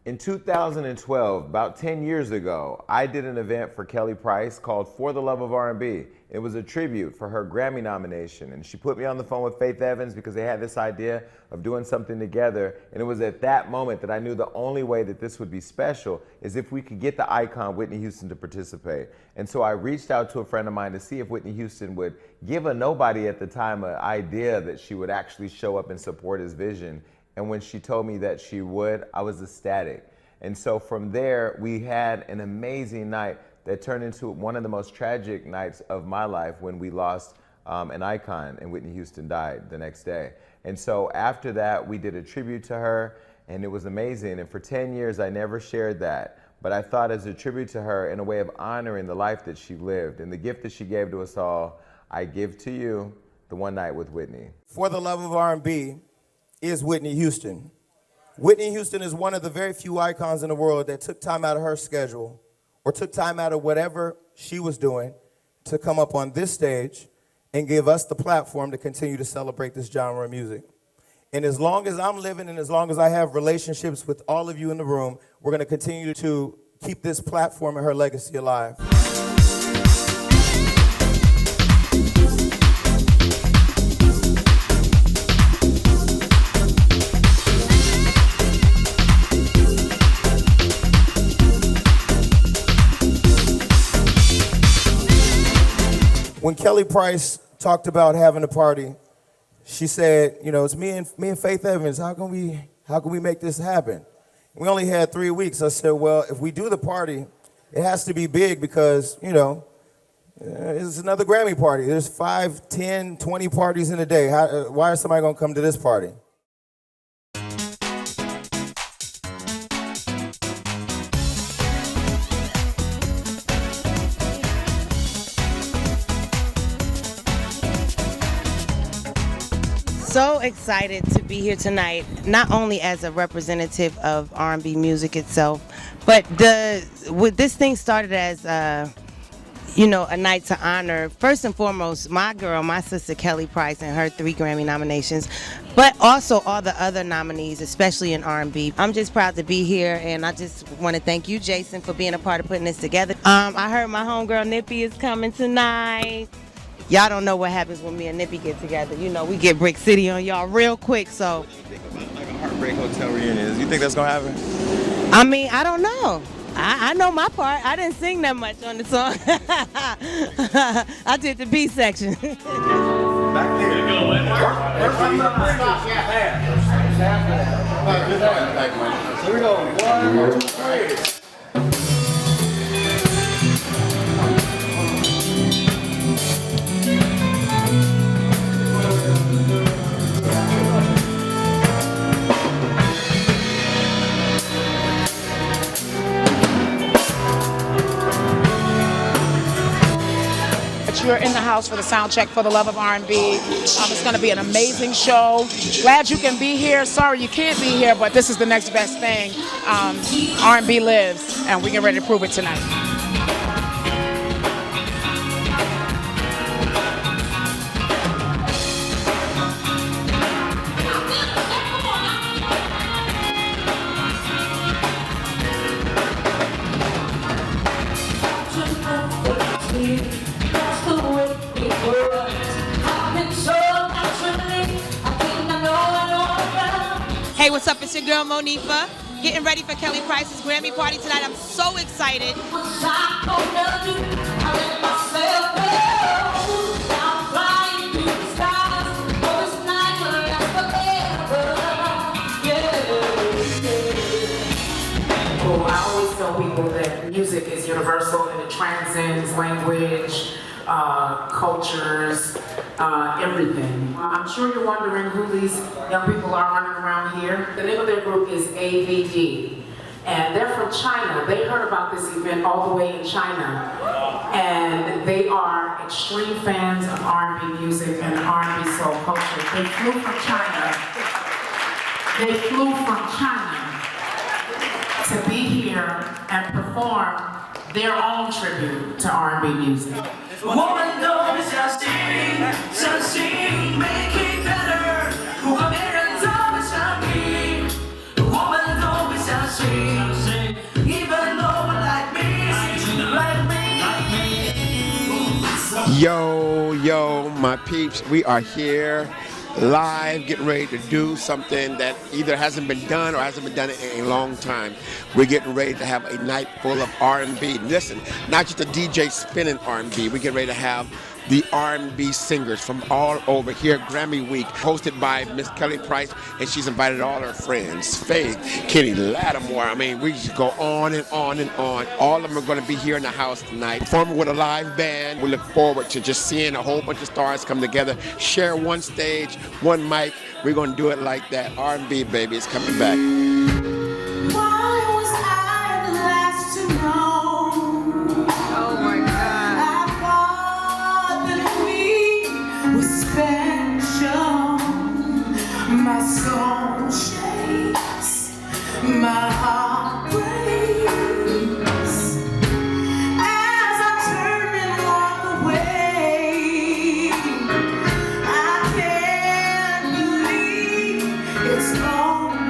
In 2012, about 10 years ago, I did an event for Kelly Price called For the Love of R&B. It was a tribute for her Grammy nomination, and she put me on the phone with Faith Evans because they had this idea of doing something together, and it was at that moment that I knew the only way that this would be special is if we could get the icon Whitney Houston to participate. And so I reached out to a friend of mine to see if Whitney Houston would give a nobody at the time an idea that she would actually show up and support his vision. And when she told me that she would, I was ecstatic. And so from there, we had an amazing night that turned into one of the most tragic nights of my life when we lost an icon and Whitney Houston died the next day. And so after that, we did a tribute to her, and it was amazing. And for 10 years, I never shared that. But I thought as a tribute to her, in a way of honoring the life that she lived and the gift that she gave to us all, I give to you the One Night with Whitney. For the Love of R&B is Whitney Houston. Whitney Houston is one of the very few icons in the world that took time out of her schedule or took time out of whatever she was doing to come up on this stage and give us the platform to continue to celebrate this genre of music. And as long as I'm living and as long as I have relationships with all of you in the room, we're going to continue to keep this platform and her legacy alive. When Kelly Price talked about having a party, she said, you know, it's me and Faith Evans. How can we make this happen? We only had 3 weeks. I said, well, if we do the party, it has to be big because, you know, it's another Grammy party. There's 5, 10, 20 parties in a day. Why is somebody gonna come to this party? So excited to be here tonight, not only as a representative of R&B music itself, but this thing started as a night to honor, first and foremost, my sister Kelly Price and her 3 Grammy nominations, but also all the other nominees, especially in R&B. I'm just proud to be here, and I just want to thank you, Jason, for being a part of putting this together. I heard my homegirl Nippy is coming tonight. Y'all don't know what happens when me and Nippy get together. You know, we get Brick City on y'all real quick, so. What do you think about like a Heartbreak Hotel reunion? Do you think that's gonna happen? I mean, I don't know. I know my part. I didn't sing that much on the song. I did the B section. Back there. Here we go. 1, 2, 3. You're in the house for the sound check for the Love of R&B. It's going to be an amazing show. Glad you can be here. Sorry you can't be here, but this is the next best thing. R&B lives, and we get ready to prove it tonight. Hey, what's up? It's your girl Monifa, getting ready for Kelly Price's Grammy party tonight. I'm so excited. I always tell people that music is universal and it transcends language, cultures, everything. I'm sure you're wondering who these young people are running around here. The name of their group is AVD, and they're from China. They heard about this event all the way in China, and they are extreme fans of R&B music and R&B soul culture. They flew from China. They flew from China to be here and perform their own tribute to R&B music. Woman, don't be succeed, make it better. Woman, don't be succeed. Even though like me, like me. Yo, my peeps, we are here live, getting ready to do something that either hasn't been done or hasn't been done in a long time. We're getting ready to have a night full of R&B. Listen, not just a DJ spinning R&B. We're getting ready to have the R&B singers from all over here, Grammy Week, hosted by Miss Kelly Price, and she's invited all her friends, Faith, Kenny Lattimore. I mean, we just go on and on and on. All of them are going to be here in the house tonight, performing with a live band. We look forward to just seeing a whole bunch of stars come together, share one stage, one mic. We're going to do it like that. R&B, baby, is coming back. Why was I the last to know? Oh my God. I thought that we were special. My soul shakes, my heart breaks as I turn and walk away. I can't believe it's over.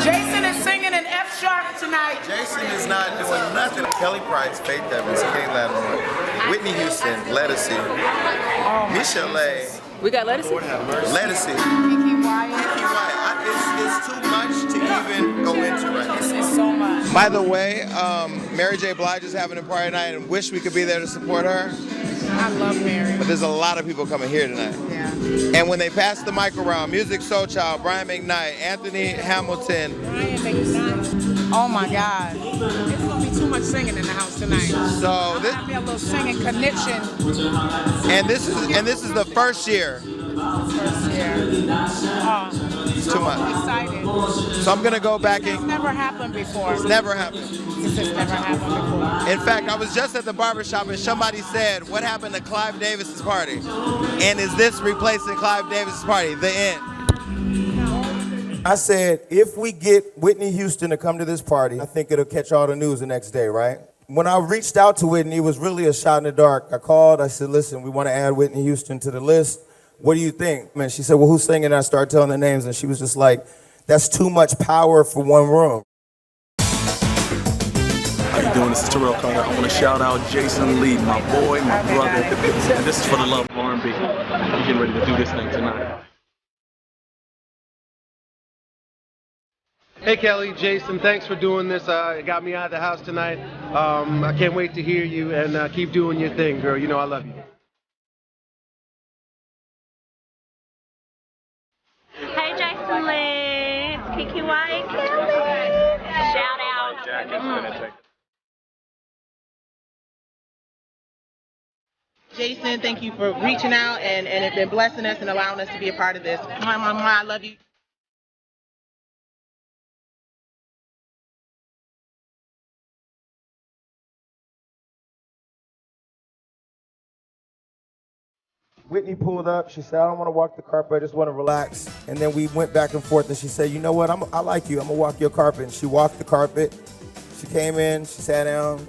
Jason is singing in F sharp tonight. Jason is not doing nothing. Kelly Price, Faith Evans, Kenny Lattimore, Whitney Houston, Lettucey, Michelle A. We got lettuce. Lettucey, Kiki Wyatt. Kiki White. It's too much to even go into right now. It's so much. By the way, Mary J. Blige is having a party tonight and wish we could be there to support her. I love Mary. But there's a lot of people coming here tonight. Yeah. And when they pass the mic around, Music Soul Child, Brian McKnight, Anthony Hamilton. Brian McKnight. Oh my God. It's gonna be too much singing in the house tonight. So this, Have me a little singing connection. and this is the first year. First year. It's too much. I'm excited. So I'm gonna go back It's and never happened before. it's never happened. This has never happened before. In fact, I was just at the barbershop and somebody said, "What happened to Clive Davis's party? And is this replacing Clive Davis's party?" The end. I said, if we get Whitney Houston to come to this party, I think it'll catch all the news the next day, right? When I reached out to Whitney, it was really a shot in the dark. I called, I said, listen, we want to add Whitney Houston to the list. What do you think? Man, she said, well, who's singing? And I started telling the names, and she was just like, that's too much power for one room. How you doing? This is Terrell Carter. I want to shout out Jason Lee, my boy, my brother, and this is for the love of R&B. I'm getting ready to do this thing tonight. Hey Kelly, Jason, thanks for doing this. It got me out of the house tonight. I can't wait to hear you and keep doing your thing, girl. You know I love you. Hey Jason Lee, it's Kiki White and Kelly. Shout out. Jason, thank you for reaching out and have been blessing us and allowing us to be a part of this. I love you. Whitney pulled up. She said, I don't want to walk the carpet. I just want to relax. And then we went back and forth, and she said, you know what? I like you. I'm going to walk your carpet. And she walked the carpet. She came in. She sat down.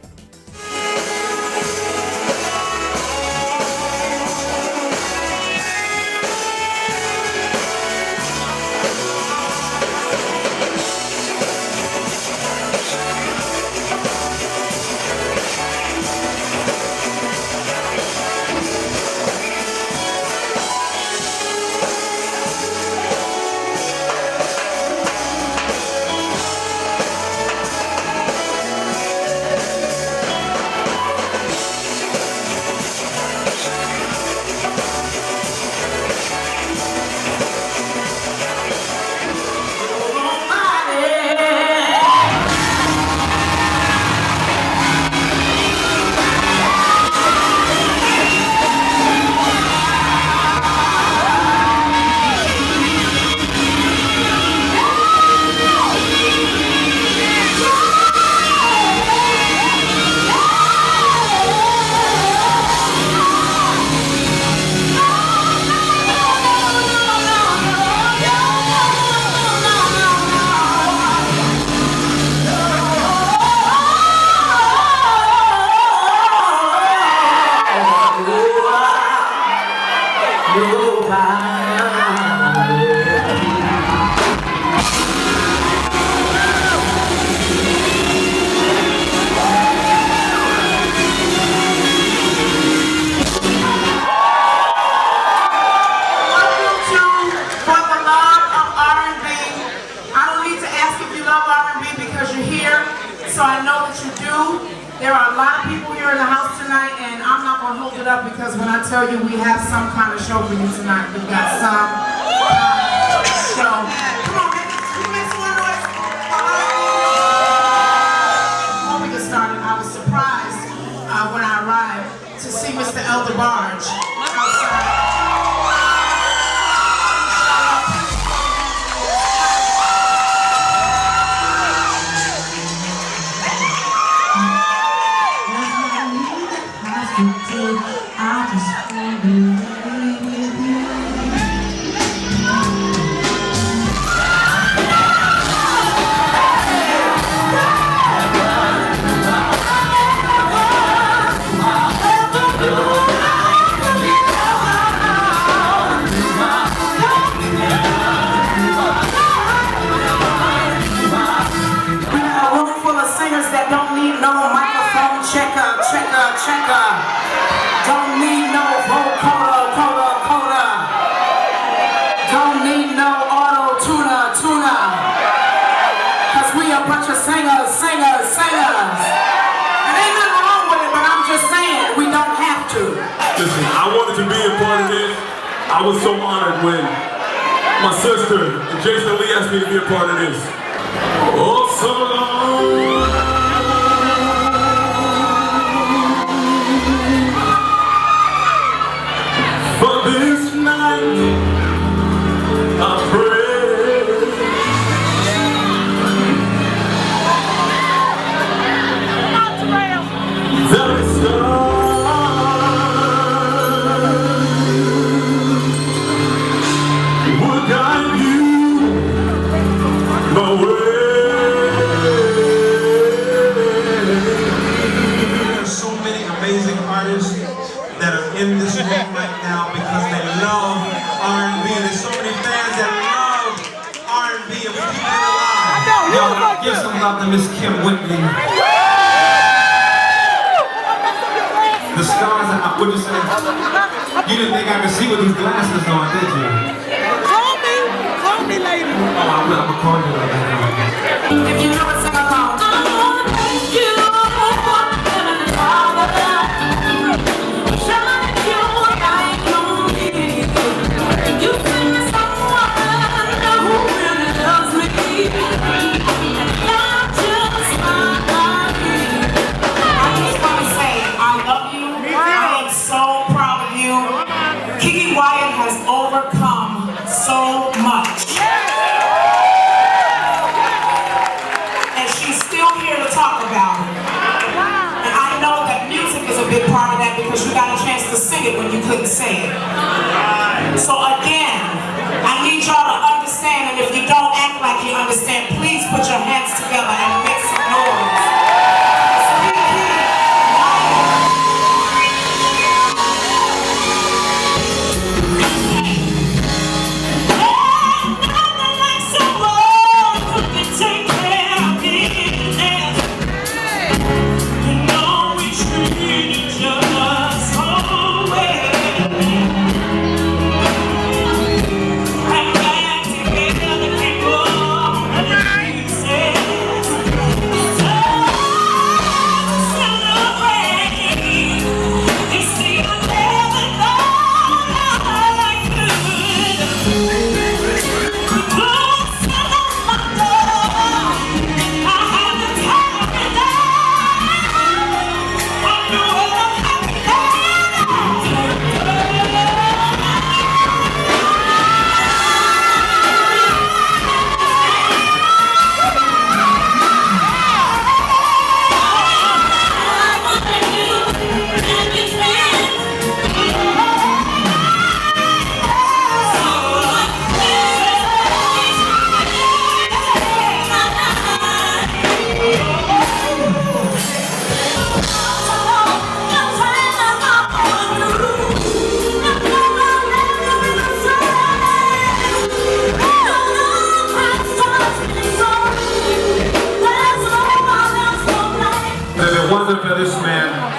so I know that you do. There are a lot of people here in the house tonight, and I'm not going to hold it up because when I tell you we have some kind of show for you tonight, we've got some show. Come on, man. Can you make some more noise? Before we get started, I was surprised when I arrived to see Mr. Elder Barge outside. Checker. Don't need no vocoder. Don't need no auto-tuner. Cause we a bunch of singers. And ain't nothing wrong with it, but I'm just saying, we don't have to. Listen, I wanted to be a part of this. I was so honored when my sister, Jason Lee, asked me to be a part of this. Oh, so long. This night, I pray that the stars will guide you my way. There's so many amazing artists that are in this room right now because they love R&B, and there's so many fans that love R&B, and we keep it alive. Y'all give some love to Miss Kim Whitney. The stars are out. What'd you say? You didn't think I could see with these glasses on, did you? Call me later. Oh, I'm gonna call you later. If you know it, sing along. I wanna thank you for living in power. Overcome so much. And she's still here to talk about it. And I know that music is a big part of that because you got a chance to sing it when you couldn't say it. So again, I need y'all to understand, and if you don't act like you understand, please put your hands together and make some noise.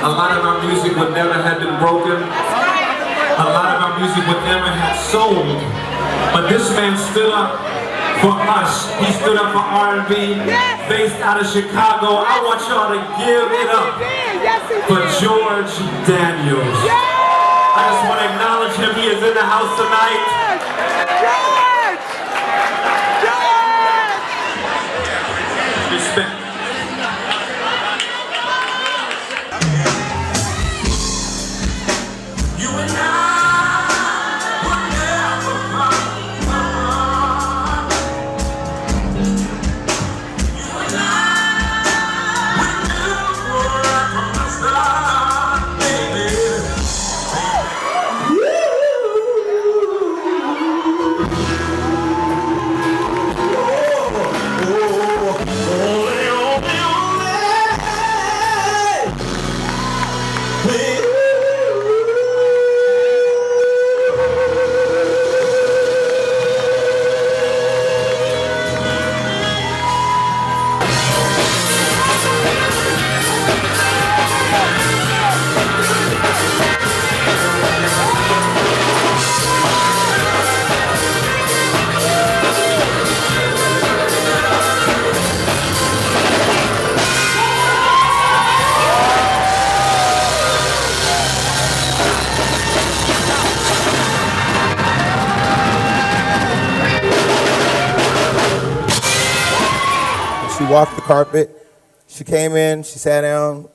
a lot of our music would never have been broken. A lot of our music would never have sold. But this man stood up for us. He stood up for R&B, based out of Chicago. I want y'all to give it up for George Daniels. I just want to acknowledge him. He is in the house tonight. Respect. You and I were never apart. You and I, we knew right from the start, baby. She walked the carpet. She came in, she sat down,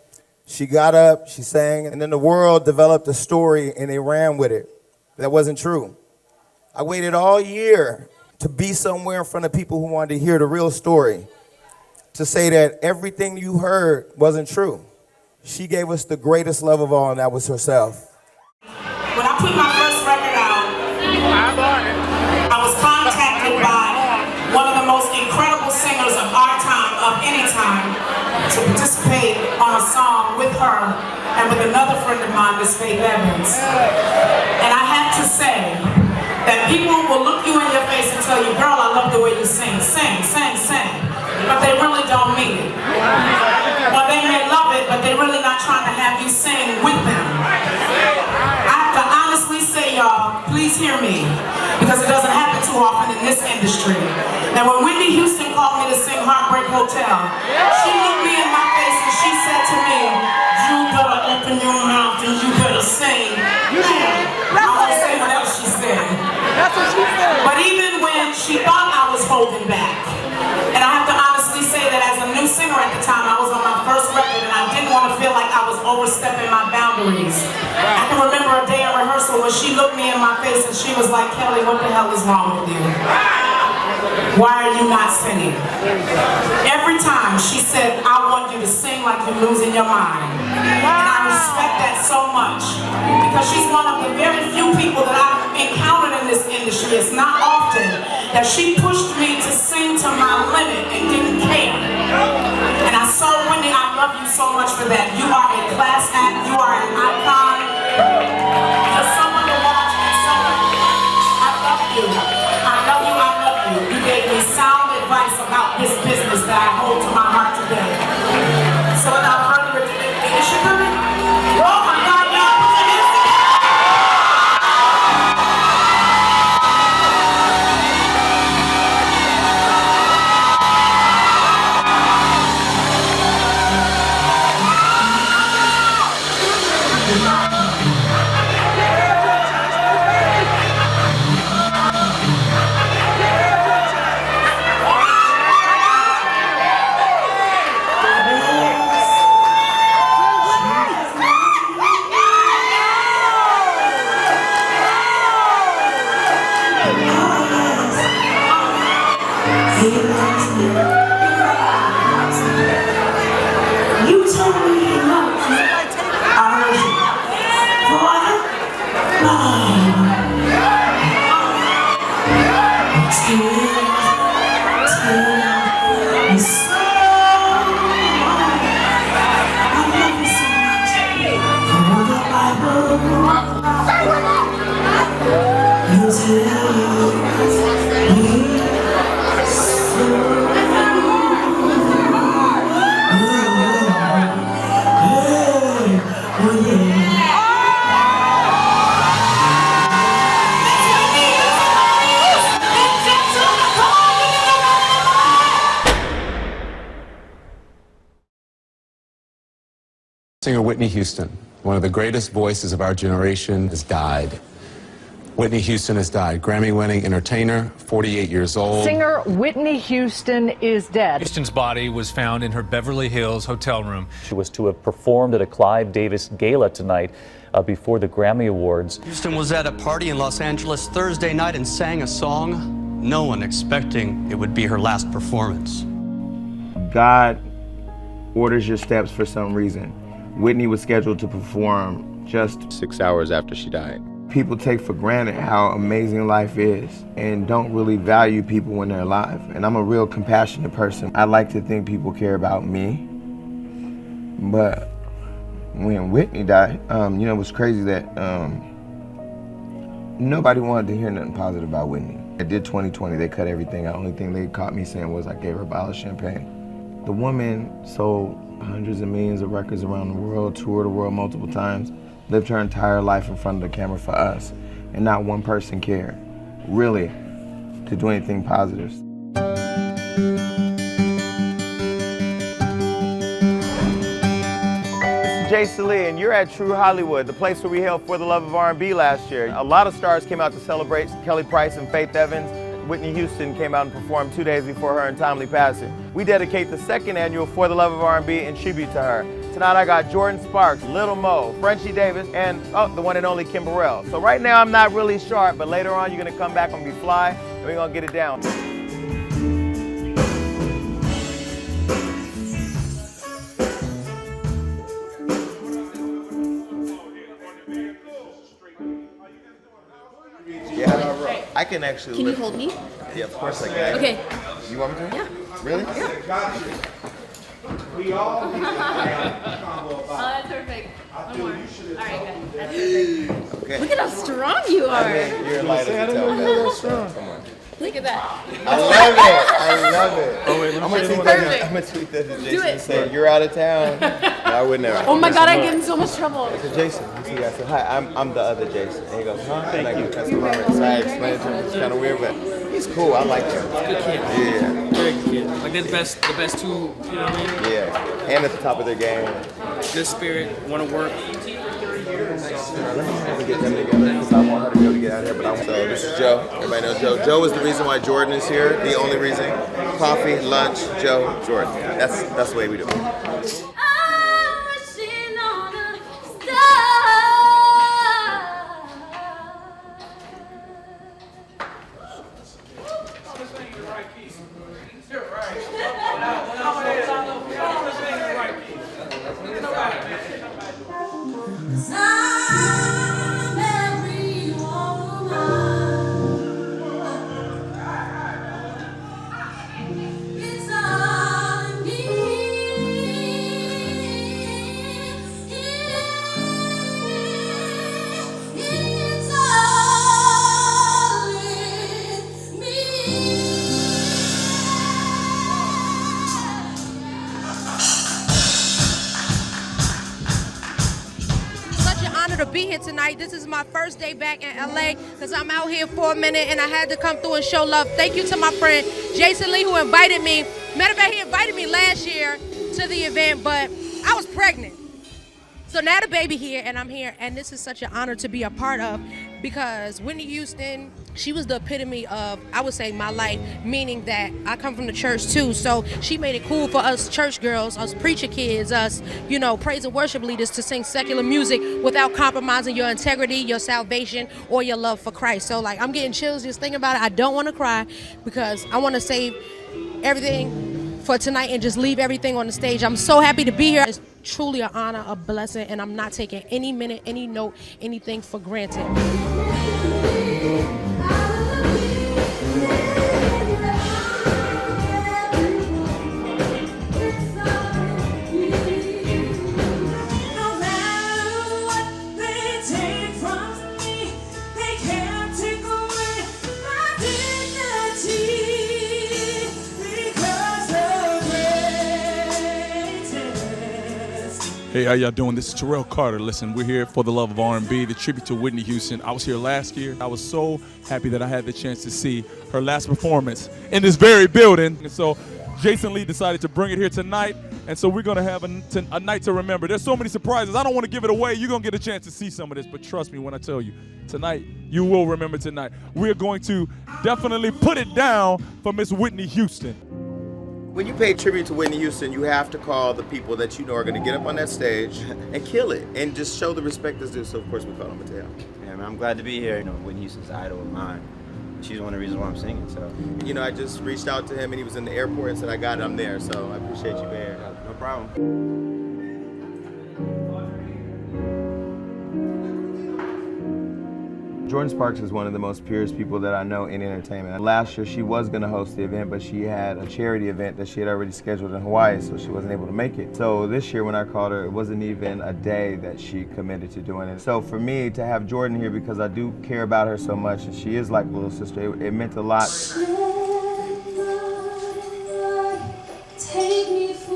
she got up, she sang, and then the world developed a story and they ran with it. That wasn't true. I waited all year to be somewhere in front of people who wanted to hear the real story, to say that everything you heard wasn't true. She gave us the greatest love of all, and that was herself. When I put my first record out, I was contacted by one of the most incredible singers of our time, of any time, to participate on a song with her and with another friend of mine, Miss Faith Evans. And I have to say that people will look you in your face and tell you, girl, I love the way you sing. Sing, sing, sing. But they really don't mean it. Well, they may love it, but they're really not trying to have you sing with them. I have to honestly say, y'all, please hear me, because it doesn't happen too often in this industry. Now, when Whitney Houston called me to sing Heartbreak Hotel, she looked me in my face and she said to me, you better open your mouth and you better sing. I won't say what else she said. That's what she said. But even when she thought I was holding back, and I have to honestly say that as a new singer at the time, I was on my first record and I didn't want to feel like I was overstepping my boundaries. I can remember a day in rehearsal when she looked me in my face and she was like, Kelly, what the hell is wrong with you? Why are you not singing? Every time she said, I want you to sing like you're losing your mind. And I respect that so much, because she's one of the very few people that I've encountered in this industry. It's not often that she pushed me to sing to my limit and didn't care. And I saw Whitney, I love you so much for that. You are a class act, you are an icon. You're someone to watch and someone. I love you. I love you, I love you. You gave me sound advice about this business that I hold to my heart today. So without further ado, is she coming? Oh my God, y'all, put your hands together. Singer Whitney Houston, one of the greatest voices of our generation, has died. Whitney Houston has died. Grammy-winning entertainer, 48 years old. Singer Whitney Houston is dead. Houston's body was found in her Beverly Hills hotel room. She was to have performed at a Clive Davis gala tonight before the Grammy Awards. Houston was at a party in Los Angeles Thursday night and sang a song, no one expecting it would be her last performance. God orders your steps for some reason. Whitney was scheduled to perform just 6 hours after she died. People take for granted how amazing life is and don't really value people when they're alive. And I'm a real compassionate person. I like to think people care about me. But when Whitney died, it was crazy that nobody wanted to hear nothing positive about Whitney. I did 2020, they cut everything out. The only thing they caught me saying was I gave her a bottle of champagne. The woman sold hundreds of millions of records around the world, toured the world multiple times, lived her entire life in front of the camera for us, and not one person cared, really, to do anything positive. This is Jason Lee, and you're at True Hollywood, the place where we held For the Love of R&B last year. A lot of stars came out to celebrate: Kelly Price and Faith Evans. Whitney Houston came out and performed 2 days before her untimely passing. We dedicate the second annual For the Love of R&B in tribute to her. Tonight I got Jordan Sparks, Little Mo, Frenchie Davis, and the one and only Kim Burrell. So right now I'm not really sharp, but later on you're gonna come back and be fly, and we're gonna get it down. Yeah, I can actually. Can you hold me? Yeah, of course I can. Okay. You want me to? Yeah. Really? Yeah. We all need to Oh, that's perfect. One more. All right, good. That's perfect. Okay. Look at how strong you are. I mean, you're light as a tail. Come on. Look at that. I love it. I love it. Oh, wait, I'm gonna tweet that to Do Jason it. and say, you're out of town. No, I would never. Oh my God, I get in so much trouble. I said, Jason, you see, I said, hi, I'm the other Jason. And he goes, huh? And I go, that's the moment. So I explained to him, it's kind of weird, but he's cool. I like him. Good kid. Yeah. Very good kid. Like they're the best two, you know what I mean? Yeah. And at the top of their game. Good spirit, want to work. Let me have to get them together because I want her to be able to get out of here. But I want. So this is Joe. Everybody knows Joe. Joe is the reason why Jordan is here. The only reason. Coffee, lunch, Joe, Jordan. That's the way we do it. To be here tonight. This is my first day back in LA because I'm out here for a minute and I had to come through and show love. Thank you to my friend Jason Lee who invited me. Matter of fact, he invited me last year to the event, but I was pregnant. So now the baby here and I'm here, and this is such an honor to be a part of because Whitney Houston, she was the epitome of, I would say, my life, meaning that I come from the church too. So she made it cool for us church girls, us preacher kids, us, praise and worship leaders to sing secular music without compromising your integrity, your salvation, or your love for Christ. So I'm getting chills just thinking about it. I don't want to cry because I want to save everything for tonight and just leave everything on the stage. I'm so happy to be here. It's truly an honor, a blessing, and I'm not taking any minute, any note, anything for granted. Hey, how y'all doing? This is Terrell Carter. Listen, we're here for the love of R&B, the tribute to Whitney Houston. I was here last year. I was so happy that I had the chance to see her last performance in this very building. And so Jason Lee decided to bring it here tonight, and so we're going to have a night to remember. There's so many surprises. I don't want to give it away. You're going to get a chance to see some of this, but trust me when I tell you, tonight, you will remember tonight. We're going to definitely put it down for Miss Whitney Houston. When you pay tribute to Whitney Houston, you have to call the people that you know are going to get up on that stage and kill it and just show the respect that's due. So, of course, we call him Mateo. Yeah, man, I'm glad to be here. You know, Whitney Houston's an idol of mine. She's one of the reasons why I'm singing, so. You know, I just reached out to him and he was in the airport and said, I got it, I'm there. So I appreciate you being here. No problem. Jordan Sparks is one of the most purest people that I know in entertainment. Last year she was going to host the event, but she had a charity event that she had already scheduled in Hawaii, so she wasn't able to make it. So this year when I called her, it wasn't even a day that she committed to doing it. So for me to have Jordan here, because I do care about her so much, and she is like a little sister, it meant a lot. Take me for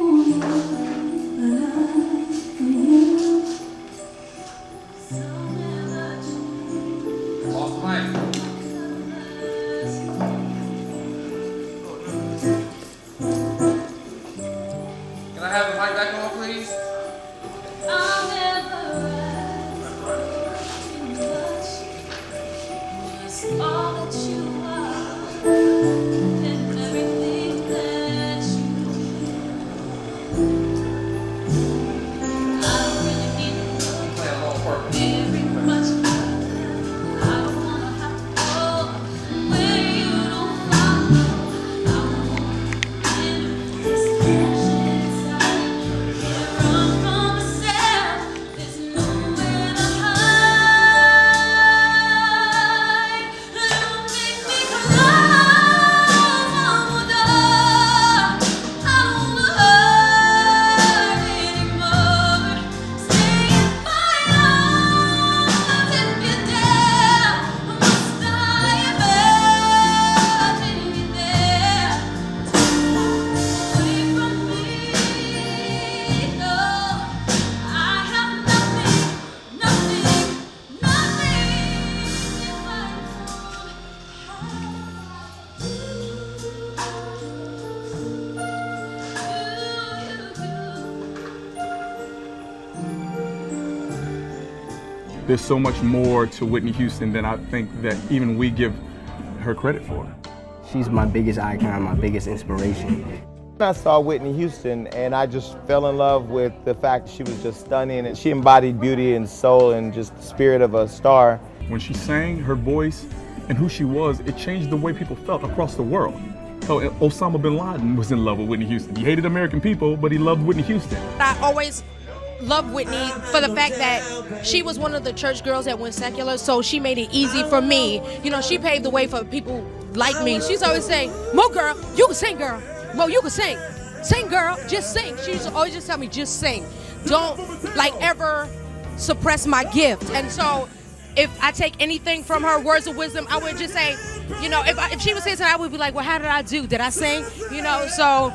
Can I have the mic back on, please? all that you are and everything that you do. I don't really need to know very much. I don't wanna have to go where you don't follow. I want this passion inside. Can't run from myself. There's nowhere to hide. Don't make me close one more door. I don't wanna hurt anymore. Stay in my arms if you're down. Must I ever be there? Away from me, no. I have nothing, nothing, nothing if I There's so much more to Whitney Houston than I think that even we give her credit for. She's my biggest icon, my biggest inspiration. I saw Whitney Houston and I just fell in love with the fact that she was just stunning and she embodied beauty and soul and just the spirit of a star. When she sang, her voice and who she was, it changed the way people felt across the world. So Osama bin Laden was in love with Whitney Houston. He hated American people, but he loved Whitney Houston. I always loved Whitney for the fact that she was one of the church girls that went secular, so she made it easy for me. You know, she paved the way for people like me. She's always saying, Mo girl, you can sing, girl. Mo, you can sing. Sing, girl, just sing. She used to always just tell me, just sing. Don't like ever suppress my gift. And so if I take anything from her words of wisdom, I would just say, you know, if she was saying something, I would be like, well, how did I do? Did I sing? You know, so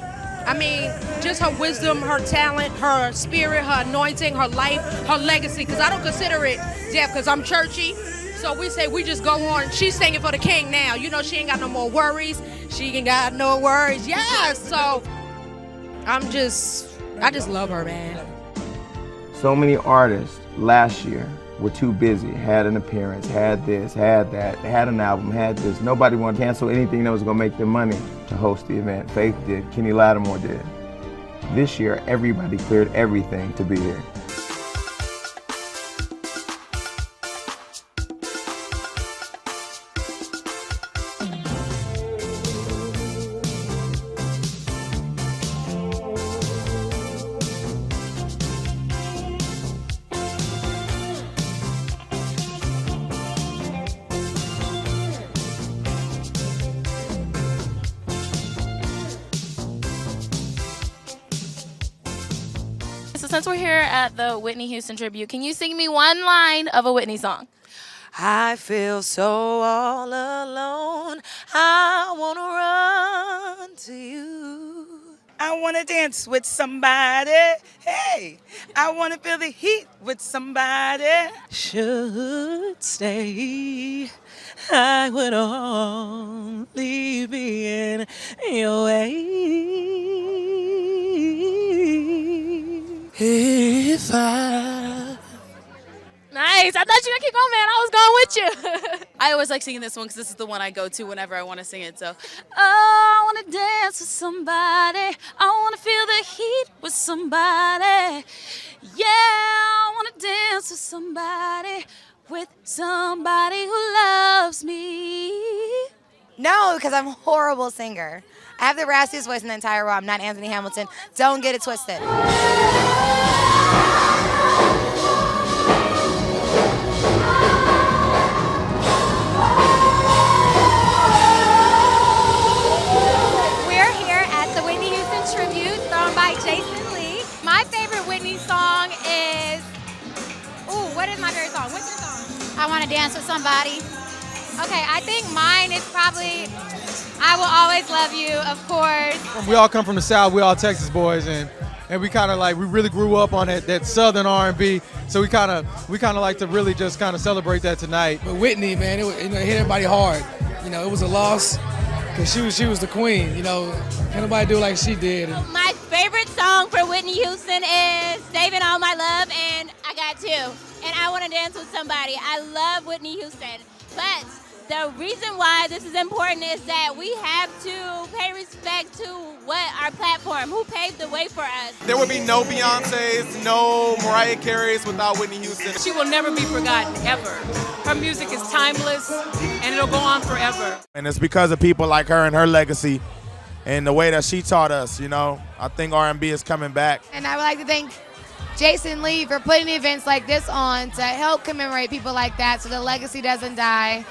I mean, just her wisdom, her talent, her spirit, her anointing, her life, her legacy. Because I don't consider it death because I'm churchy. So we say we just go on. She's singing for the king now. You know, she ain't got no more worries. She ain't got no worries. Yes. So I just love her, man. So many artists last year were too busy, had an appearance, had this, had that, had an album, had this. Nobody wanted to cancel anything that was gonna make them money to host the event. Faith did, Kenny Lattimore did. This year, everybody cleared everything to be here. So since we're here at the Whitney Houston tribute, can you sing me one line of a Whitney song? I feel so all alone. I wanna run to you. I want to dance with somebody. Hey, I want to feel the heat with somebody. Should stay. I would only be in your way. If I... Nice. I thought you were gonna keep going, man. I was going with you. I always like singing this one because this is the one I go to whenever I want to sing it. So, oh, I want to dance with somebody. I want to feel the heat with somebody. Yeah, I want to dance with somebody who loves me. No, because I'm a horrible singer. I have the raspiest voice in the entire world. I'm not Anthony Hamilton. Don't get it twisted. Tribute thrown by Jason Lee. My favorite Whitney song is, what is my favorite song? What's your song? I want to dance with somebody. Okay, I think mine is probably I Will Always Love You, of course. We all come from the South. We all Texas boys, and we kind of we really grew up on that Southern R&B. So we kind of like to really just kind of celebrate that tonight. But Whitney, man, it hit everybody hard. It was a loss because she was the queen. Can't nobody do it like she did. My favorite song for Whitney Houston is Saving All My Love, and I got two. And I Want to Dance with Somebody. I love Whitney Houston. But the reason why this is important is that we have to pay respect to our platform, who paved the way for us. There would be no Beyoncés, no Mariah Careys without Whitney Houston. She will never be forgotten, ever. Her music is timeless, and it'll go on forever. And it's because of people like her and her legacy and the way that she taught us, I think R&B is coming back. And I would like to thank Jason Lee for putting events like this on to help commemorate people like that so the legacy doesn't die.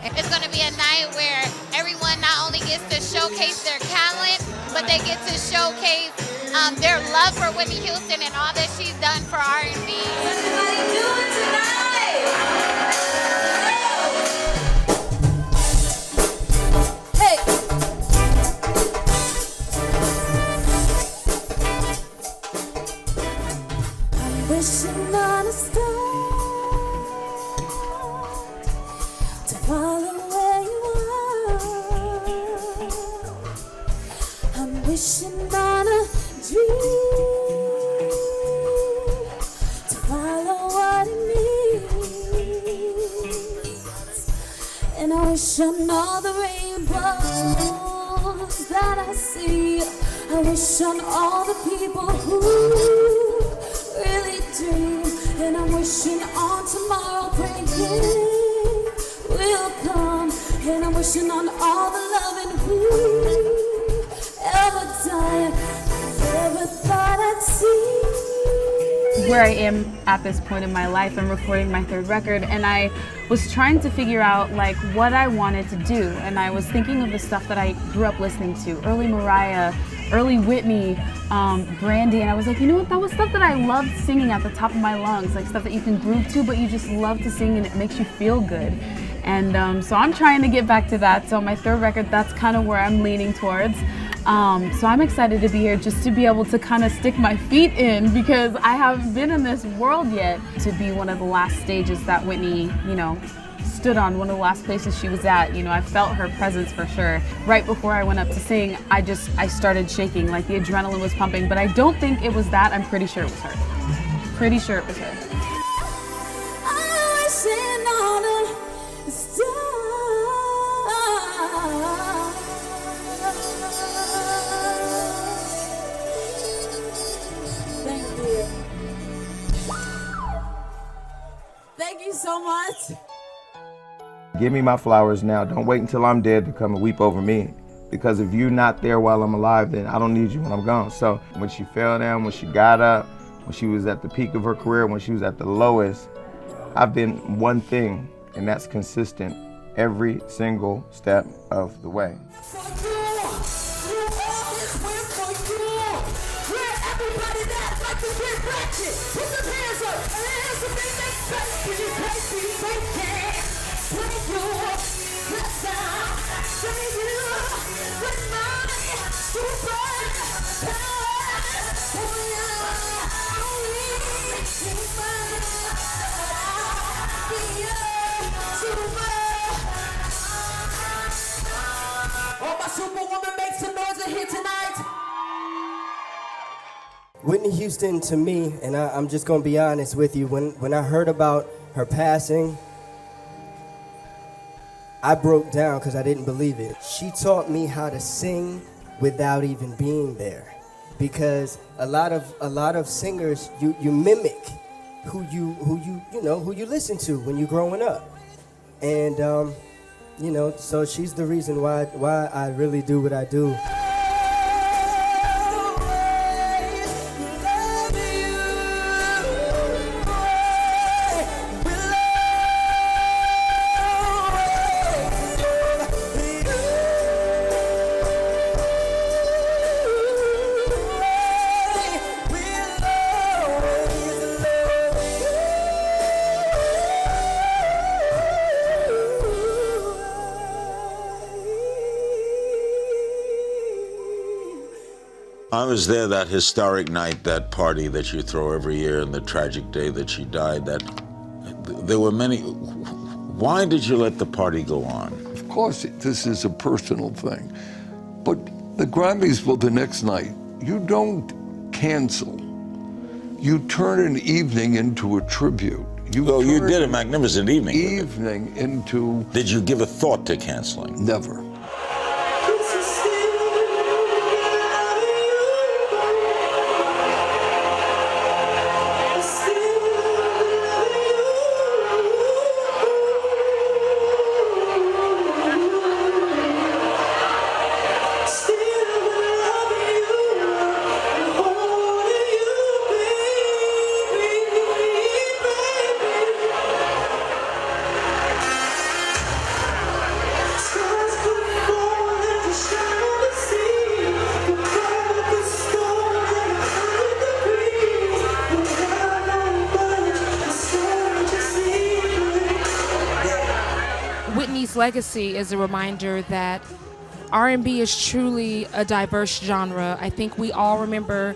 It's going to be a night where everyone not only gets to showcase their talent, but they get to showcase their love for Whitney Houston and all that she's done for R&B. Everybody do it tonight! Hey! I'm wishing on a star to follow where you are. I'm wishing on a dream to follow what it means. And I wish on all the rainbows that I see. I wish on all the people who really dream. And I'm wishing on tomorrow, praying will come. And I'm wishing on all the loving who ever done, never thought I'd see. Where I am at this point in my life, I'm recording my third record, and I was trying to figure out what I wanted to do, and I was thinking of the stuff that I grew up listening to, early Mariah, early Whitney, Brandy, and I was like, you know what, that was stuff that I loved singing at the top of my lungs, stuff that you can groove to, but you just love to sing and it makes you feel good. And so I'm trying to get back to that. So my third record, that's kind of where I'm leaning towards. So I'm excited to be here just to be able to kind of stick my feet in, because I haven't been in this world yet. To be one of the last stages that Whitney, stood on, one of the last places she was at, I felt her presence for sure. Right before I went up to sing, I started shaking, the adrenaline was pumping, but I don't think it was that. I'm pretty sure it was her. Pretty sure it was her. Thank you so much. Give me my flowers now. Don't wait until I'm dead to come and weep over me. Because if you're not there while I'm alive, then I don't need you when I'm gone. So when she fell down, when she got up, when she was at the peak of her career, when she was at the lowest, I've been one thing, and that's consistent every single step of the way. All my superwoman, make some noise in here tonight. Whitney Houston, to me, and I'm just gonna be honest with you, when I heard about her passing, I broke down because I didn't believe it. She taught me how to sing without even being there, because a lot of singers, you mimic who you listen to when you're growing up, and so she's the reason why I really do what I do. I was there that historic night, that party that you throw every year, and the tragic day that she died. There were many. Why did you let the party go on? Of course, this is a personal thing, but the Grammys were the next night. You don't cancel. You turn an evening into a tribute. You did a magnificent evening. Evening into. Did you give a thought to canceling? Never. Whitney's legacy is a reminder that R&B is truly a diverse genre. I think we all remember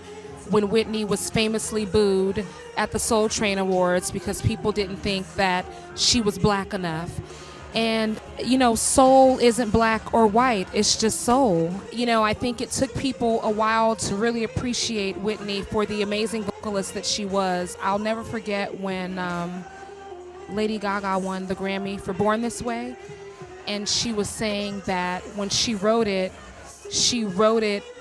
when Whitney was famously booed at the Soul Train Awards because people didn't think that she was black enough. And, soul isn't black or white, it's just soul. I think it took people a while to really appreciate Whitney for the amazing vocalist that she was. I'll never forget when Lady Gaga won the Grammy for Born This Way, and she was saying that when she wrote it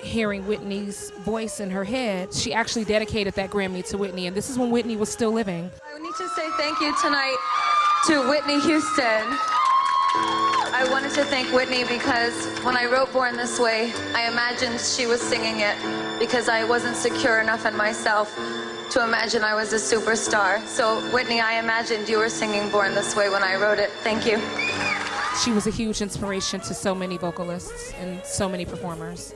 hearing Whitney's voice in her head. She actually dedicated that Grammy to Whitney, and this is when Whitney was still living. I need to say thank you tonight to Whitney Houston. I wanted to thank Whitney because when I wrote Born This Way, I imagined she was singing it because I wasn't secure enough in myself to imagine I was a superstar. So Whitney, I imagined you were singing Born This Way when I wrote it. Thank you. She was a huge inspiration to so many vocalists and so many performers.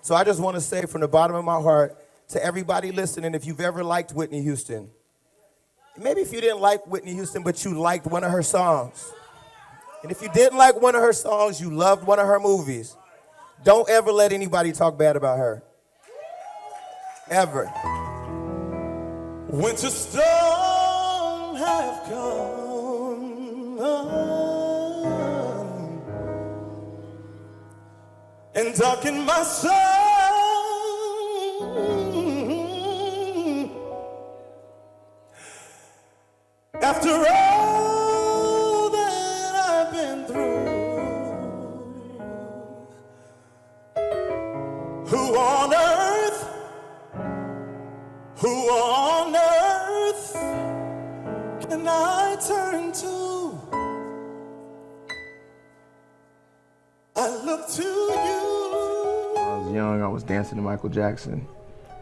So I just want to say from the bottom of my heart to everybody listening, if you've ever liked Whitney Houston, maybe if you didn't like Whitney Houston, but you liked one of her songs, and if you didn't like one of her songs, you loved one of her movies, don't ever let anybody talk bad about her. Ever. Winter storm have come. and darken my soul. After all that I've been through, who on earth can I turn to? I look to you. When I was young, I was dancing to Michael Jackson,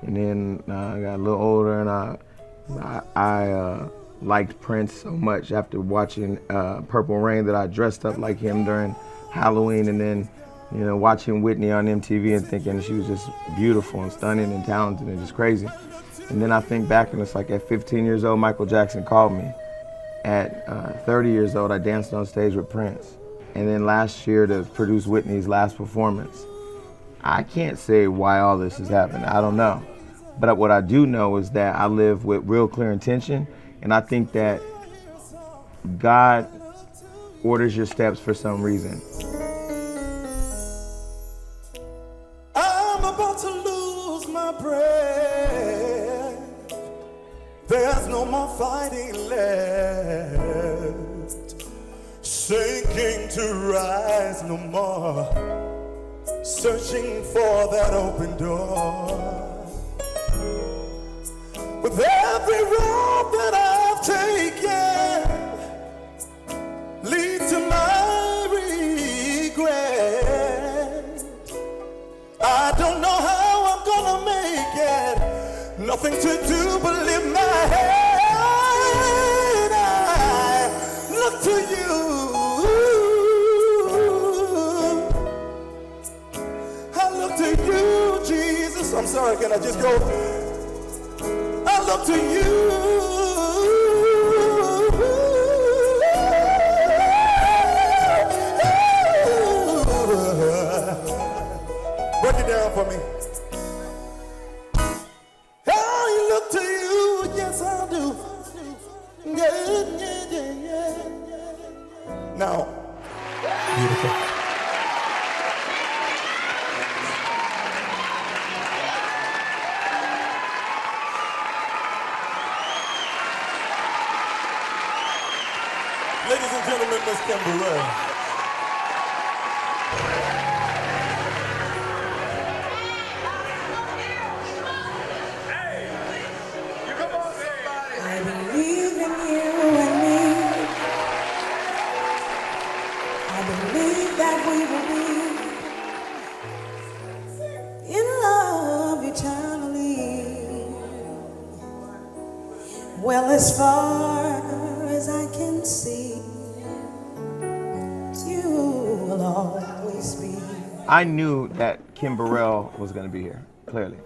and then I got a little older, and I liked Prince so much after watching Purple Rain that I dressed up like him during Halloween, and then watching Whitney on MTV and thinking she was just beautiful and stunning and talented and just crazy. And then I think back and it's like at 15 years old, Michael Jackson called me. At 30 years old, I danced on stage with Prince. And then last year to produce Whitney's last performance. I can't say why all this has happened. I don't know. But what I do know is that I live with real clear intention, and I think that God orders your steps for some reason. I'm about to lose my breath. There's no more fighting left. Sinking to rise no more. Searching for that open door. With every road that I've taken leads to my regret. I don't know how I'm gonna make it. Nothing to do but lift my head. I look to you. I look to you, Jesus. I'm sorry, can I just go? I look to you. Break it down for me. I look to you, yes I do. Yeah. Now, beautiful. Ladies and gentlemen, Miss Kimberell. I believe in you and me. I believe that we will be in love eternally. Well, as far as I can see, you will always be. I knew that Kim Burrell was going to be here, clearly.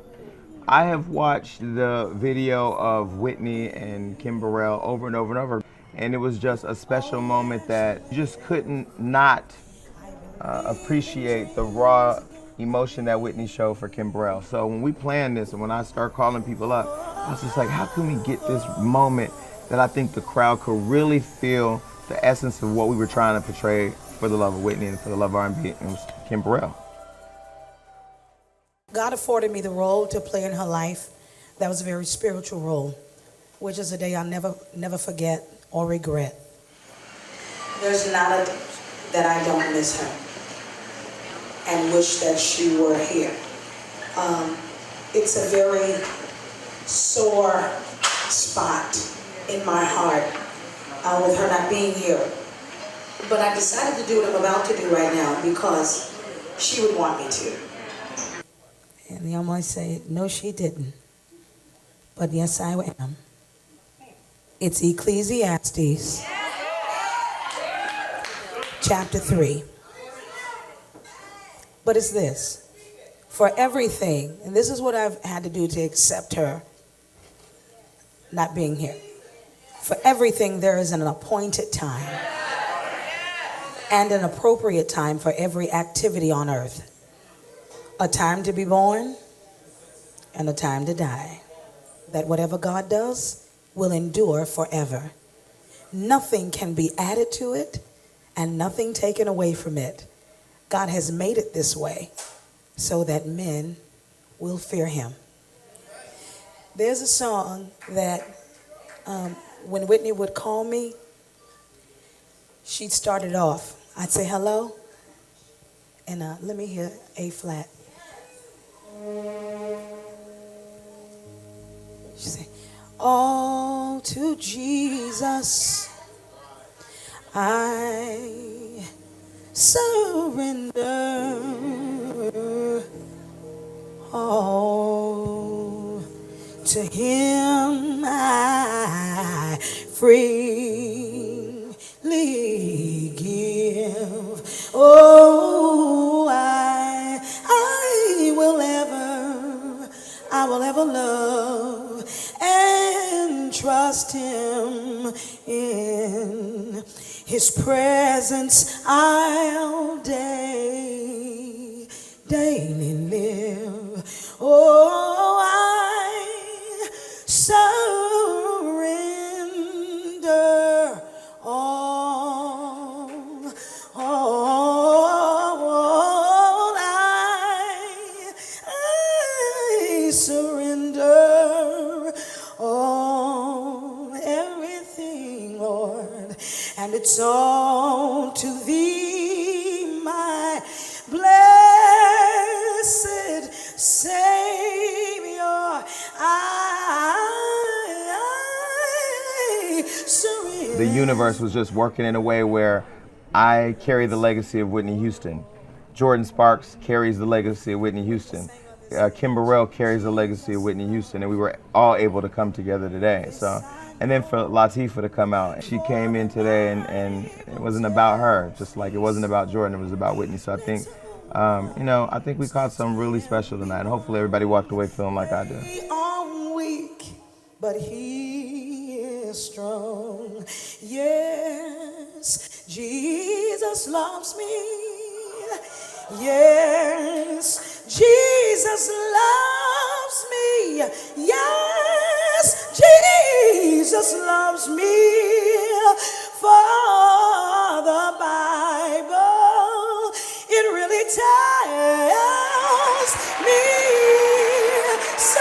I have watched the video of Whitney and Kim Burrell over and over and over, and it was just a special moment that you just couldn't not appreciate the raw emotion that Whitney showed for Kim Burrell. So when we planned this and when I started calling people up, I was just like, how can we get this moment that I think the crowd could really feel the essence of what we were trying to portray for the love of Whitney and for the love of R&B, and it was Kim Burrell. God afforded me the role to play in her life. That was a very spiritual role, which is a day I'll never forget or regret. There's not a day that I don't miss her and wish that she were here. It's a very sore spot in my heart with her not being here. But I decided to do what I'm about to do right now because she would want me to. And the almost say, no, she didn't. But yes, I am. It's Ecclesiastes, chapter 3. But it's this. For everything, and this is what I've had to do to accept her not being here. For everything, there is an appointed time and an appropriate time for every activity on earth. A time to be born and a time to die. That whatever God does will endure forever. Nothing can be added to it and nothing taken away from it. God has made it this way so that men will fear him. There's a song that when Whitney would call me, she'd start it off. I'd say hello, and let me hear A flat. She'd say, all to Jesus I surrender. All to him I freely give. Oh, I will ever love and trust him. In his presence I'll daily live. Oh, I surrender all I surrender all, everything, Lord, and it's all to thee, my blessed Savior. I surrender. The universe was just working in a way where I carry the legacy of Whitney Houston. Jordan Sparks carries the legacy of Whitney Houston. Kim Burrell carries the legacy of Whitney Houston, and we were all able to come together today. So, and then for Latifah to come out, she came in today, and it wasn't about her, just like it wasn't about Jordan, it was about Whitney. So I think, I think we caught something really special tonight, and hopefully everybody walked away feeling like I did. We are weak, but he is strong. Yes, Jesus loves me. Yes, Jesus loves me. Yes, Jesus loves me. For the Bible, it really tells me so.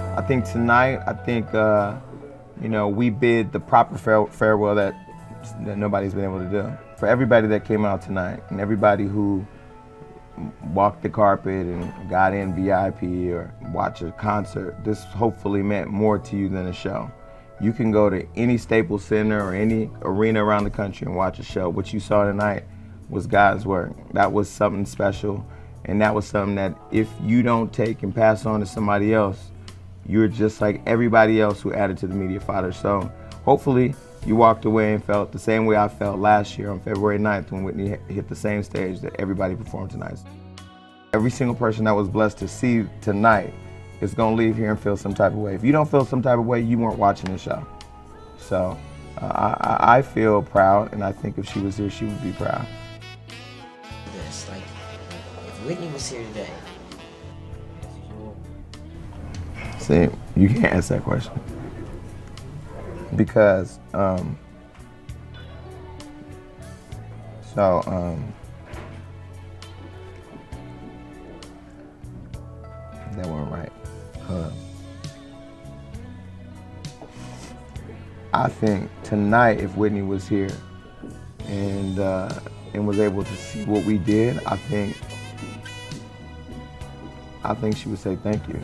I think tonight, we bid the proper farewell that nobody's been able to do. For everybody that came out tonight and everybody who walked the carpet and got in VIP or watched a concert, this hopefully meant more to you than a show. You can go to any Staples Center or any arena around the country and watch a show. What you saw tonight was God's work. That was something special, and that was something that if you don't take and pass on to somebody else, you're just like everybody else who added to the media fodder. So hopefully you walked away and felt the same way I felt last year on February 9th when Whitney hit the same stage that everybody performed tonight. Every single person that was blessed to see tonight is gonna leave here and feel some type of way. If you don't feel some type of way, you weren't watching the show. So I feel proud, and I think if she was here, she would be proud. This, like, if Whitney was here today. See, you can't answer that question. Because, that wasn't right. I think tonight, if Whitney was here and was able to see what we did, I think she would say thank you.